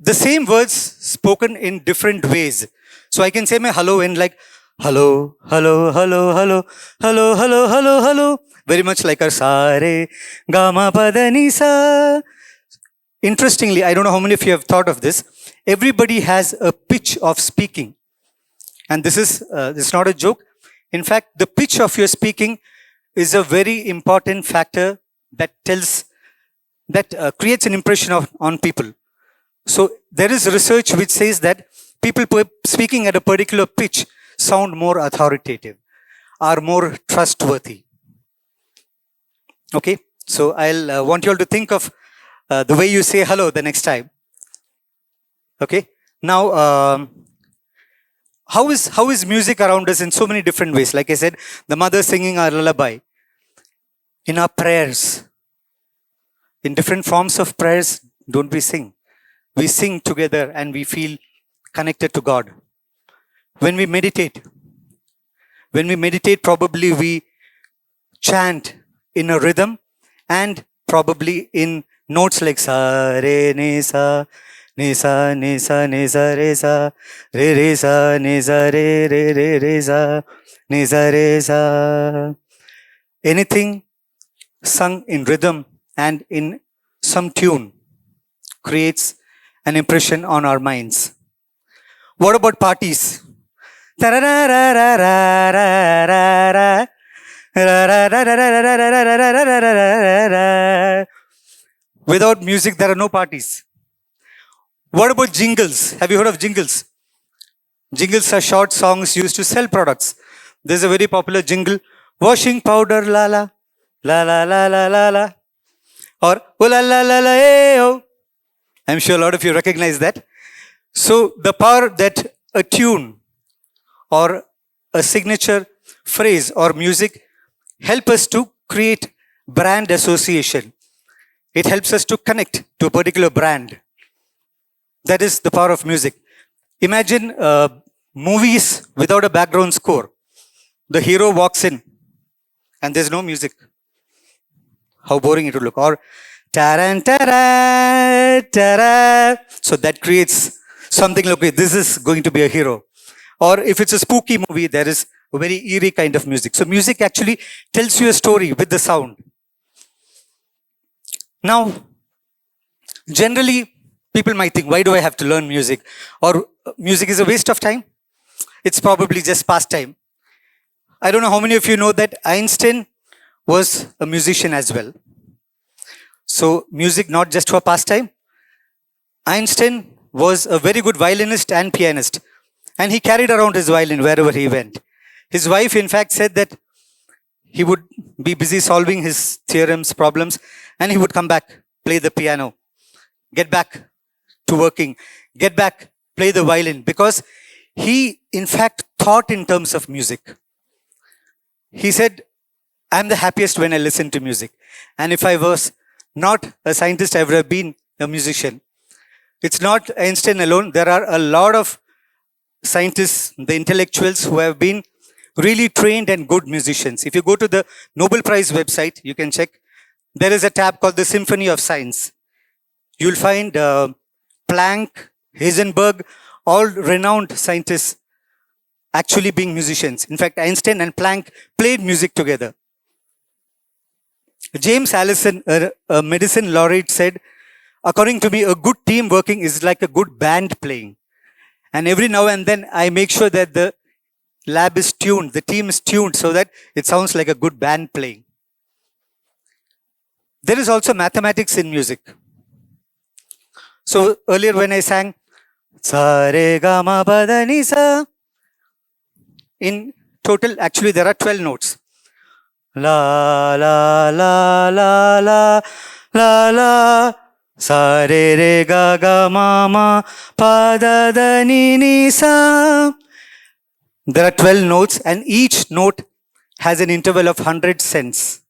the same words spoken in different ways. So I can say my hello in like hello, hello, hello, hello, hello, hello, hello, hello. Very much like our sare, gama padani sa. Interestingly, I don't know how many of you have thought of this. Everybody has a pitch of speaking. And this is not a joke. In fact, the pitch of your speaking is a very important factor that creates an impression on people. So there is research which says that people speaking at a particular pitch sound more authoritative, are more trustworthy. Okay, so I'll want you all to think of the way you say hello the next time. Okay, now how is music around us in so many different ways? Like I said, the mother singing our lullaby, in our prayers, in different forms of prayers. Don't we sing? We sing together and we feel connected to God. When we meditate, probably we chant in a rhythm and probably in notes like sa, re, ne, sa, ne, sa, ne, sa, ne, sa, re, sa, re, sa, ne, sa, re, sa, ne, sa, re, sa. Anything sung in rhythm and in some tune creates an impression on our minds. What about parties? Without music, there are no parties. What about jingles? Have you heard of jingles? Jingles are short songs used to sell products. There's a very popular jingle, washing powder, la la, la la la la la la, or oh la la la la, hey, oh. I'm sure a lot of you recognize that. So the power that a tune or a signature phrase or music help us to create brand association. It helps us to connect to a particular brand. That is the power of music. Imagine movies without a background score. The hero walks in and there's no music. How boring it would look. Or taran tara tara. So that creates something like, okay, this is going to be a hero. Or if it's a spooky movie, there is a very eerie kind of music. So music actually tells you a story with the sound. Now, generally, people might think, why do I have to learn music? Or music is a waste of time? It's probably just pastime. I don't know how many of you know that Einstein was a musician as well. So music not just for pastime. Einstein was a very good violinist and pianist. And he carried around his violin wherever he went. His wife, in fact, said that he would be busy solving his theorems, problems, and he would come back, play the piano, get back to working, get back, play the violin, because he, in fact, thought in terms of music. He said, I'm the happiest when I listen to music. And if I was not a scientist, I would have been a musician. It's not Einstein alone. There are a lot of scientists, the intellectuals who have been really trained and good musicians. If you go to the Nobel Prize website, you can check. There is a tab called the Symphony of Science. You'll find Planck, Heisenberg, all renowned scientists actually being musicians. In fact, Einstein and Planck played music together. James Allison, a medicine laureate, said, according to me, a good team working is like a good band playing. And every now and then, I make sure that the lab is tuned, the team is tuned so that it sounds like a good band playing. There is also mathematics in music. So earlier when I sang, sa re ga ma pa da ni sa, in total, actually there are 12 notes. La la la la la la la, sa re re ga ga ma ma pa da da ni ni sa. There are 12 notes and each note has an interval of 100 cents.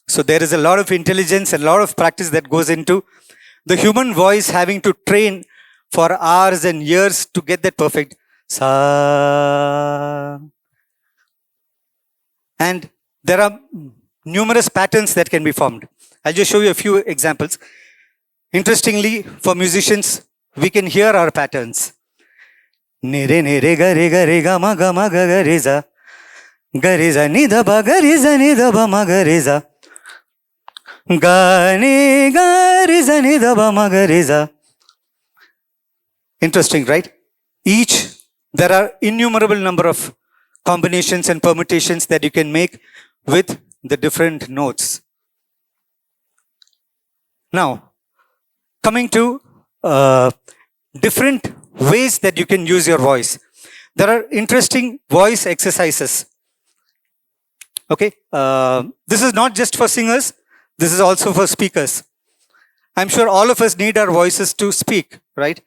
So there is a lot of intelligence and a lot of practice that goes into the human voice having to train for hours and years to get that perfect sa. And there are numerous patterns that can be formed. I'll just show you a few examples. Interestingly, for musicians, we can hear our patterns. Ne re ga ma ga re za. Ga re za ni da ba ga re za ni da ba ma ga re za. Ga re za ni da ba ma ga re za. Interesting, right? There are innumerable number of combinations and permutations that you can make with the different notes. Now, coming to different ways that you can use your voice. There are interesting voice exercises. Okay, this is not just for singers, this is also for speakers. I'm sure all of us need our voices to speak, right?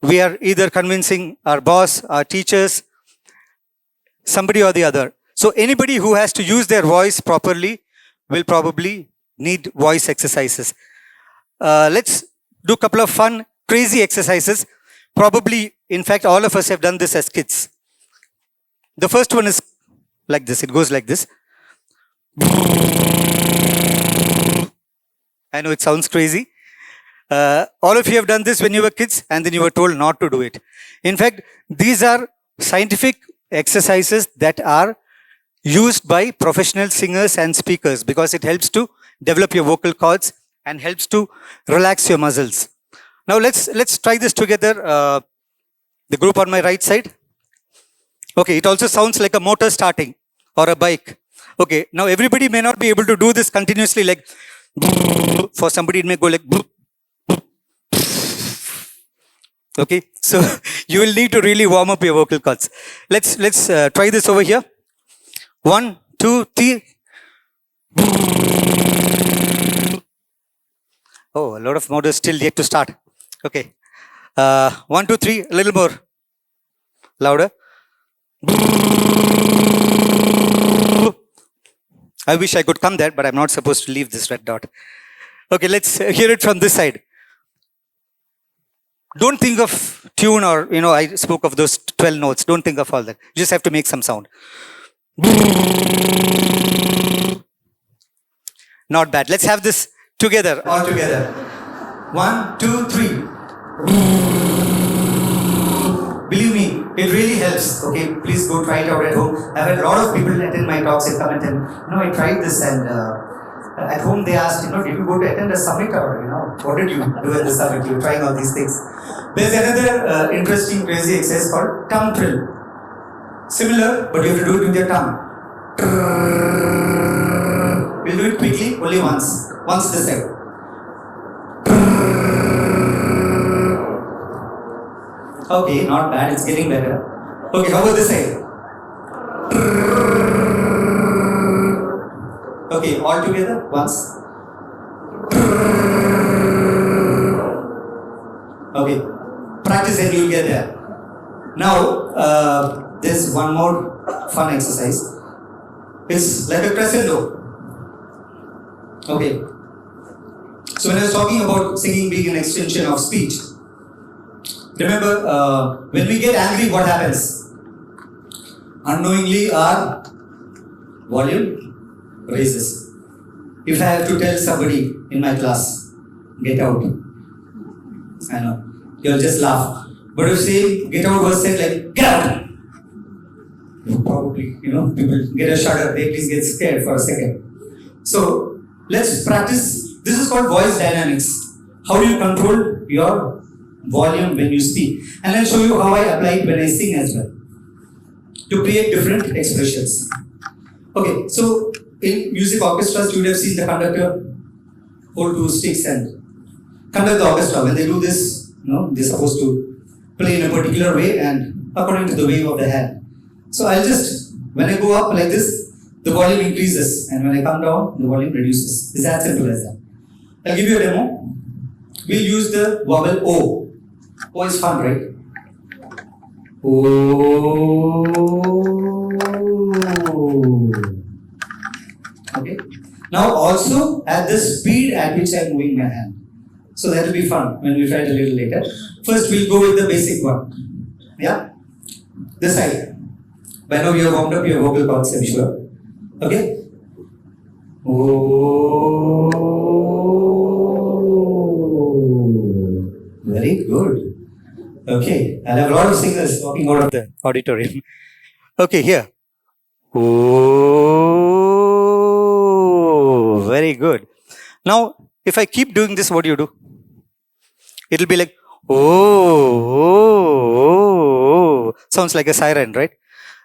We are either convincing our boss, our teachers, somebody or the other. So anybody who has to use their voice properly will probably need voice exercises. Let's do a couple of fun, crazy exercises. Probably, in fact, all of us have done this as kids. The first one is like this. It goes like this. I know it sounds crazy. All of you have done this when you were kids and then you were told not to do it. In fact, these are scientific exercises that are used by professional singers and speakers because it helps to develop your vocal cords and helps to relax your muscles. Now let's try this together. The group on my right side. Okay, it also sounds like a motor starting or a bike. Okay, now everybody may not be able to do this continuously like for somebody it may go like okay, so you will need to really warm up your vocal cords. Let's try this over here. 1, 2, 3. Oh, a lot of motors still yet to start. Okay. 1, 2, 3. A little more. Louder. I wish I could come there, but I'm not supposed to leave this red dot. Okay, let's hear it from this side. Don't think of tune or, I spoke of those 12 notes. Don't think of all that. You just have to make some sound. Not bad. Let's have this together, all together. 1, 2, 3. Believe me, it really helps. Okay, please go try it out at home. I've had a lot of people attend my talks and comment and, I tried this and at home they asked, did you go to attend a summit or, what did you do at the summit? You were trying all these things. There's another interesting, crazy exercise called tongue trill. Similar, but you have to do it with your tongue. We'll do it quickly, only once. Once this side. Okay, not bad, it's getting better. Okay, how about this side? Okay, all together, once. Okay, practice and you'll get there. Now, there's one more fun exercise. It's like a crescendo. Okay. So when I was talking about singing being an extension of speech, remember, when we get angry, what happens? Unknowingly, our volume raises. If I have to tell somebody in my class, get out, I know, you'll just laugh. But if say, get out was said like, get out! Probably, people get a shudder, they please get scared for a second. So, let's practice. This is called voice dynamics. How do you control your volume when you speak? And I'll show you how I apply it when I sing as well. To create different expressions. Okay, so in music orchestras, you would have seen the conductor hold two sticks and conduct the orchestra. When they do this, they're supposed to play in a particular way and according to the wave of the hand. So I'll just, when I go up like this, the volume increases, and when I come down, the volume reduces. It's as simple as that. I'll give you a demo. We'll use the vowel O. O is fun, right? O. Okay. Now also at the speed at which I'm moving my hand. So that will be fun when we try it a little later. First, we'll go with the basic one. Yeah? This side. By now you have warmed up your vocal cords, I'm sure. Okay? Oh. Very good. Okay, I'll have a lot of singers walking out of the auditorium. Okay, here. Oh, very good. Now, if I keep doing this, what do you do? It'll be like, oh. Sounds like a siren, right?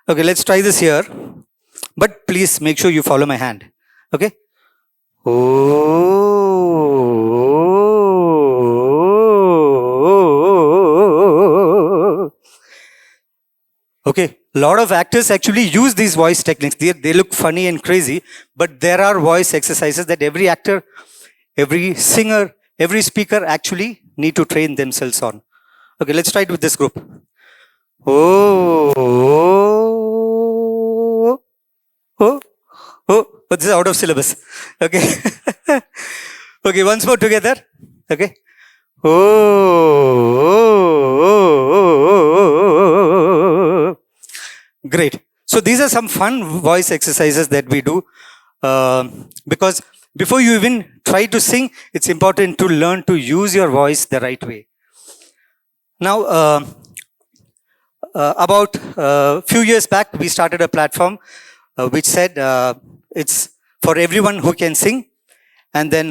Okay, let's try this here. But please make sure you follow my hand. Okay? Oh. Okay, a lot of actors actually use these voice techniques. They look funny and crazy, but there are voice exercises that every actor, every singer, every speaker actually need to train themselves on. Okay, let's try it with this group. Oh, oh, oh, oh, but this is out of syllabus. Okay. Okay, once more together. Okay. Oh. Great. So these are some fun voice exercises that we do because before you even try to sing, it's important to learn to use your voice the right way. Now, about a few years back, we started a platform which said it's for everyone who can sing. And then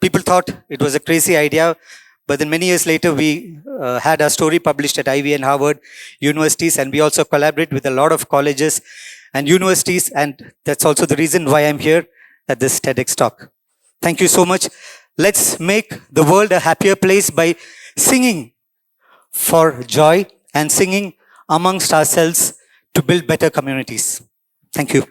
people thought it was a crazy idea. But then many years later, we had our story published at Ivy and Harvard universities. And we also collaborate with a lot of colleges and universities. And that's also the reason why I'm here at this TEDx talk. Thank you so much. Let's make the world a happier place by singing for joy and singing amongst ourselves to build better communities. Thank you.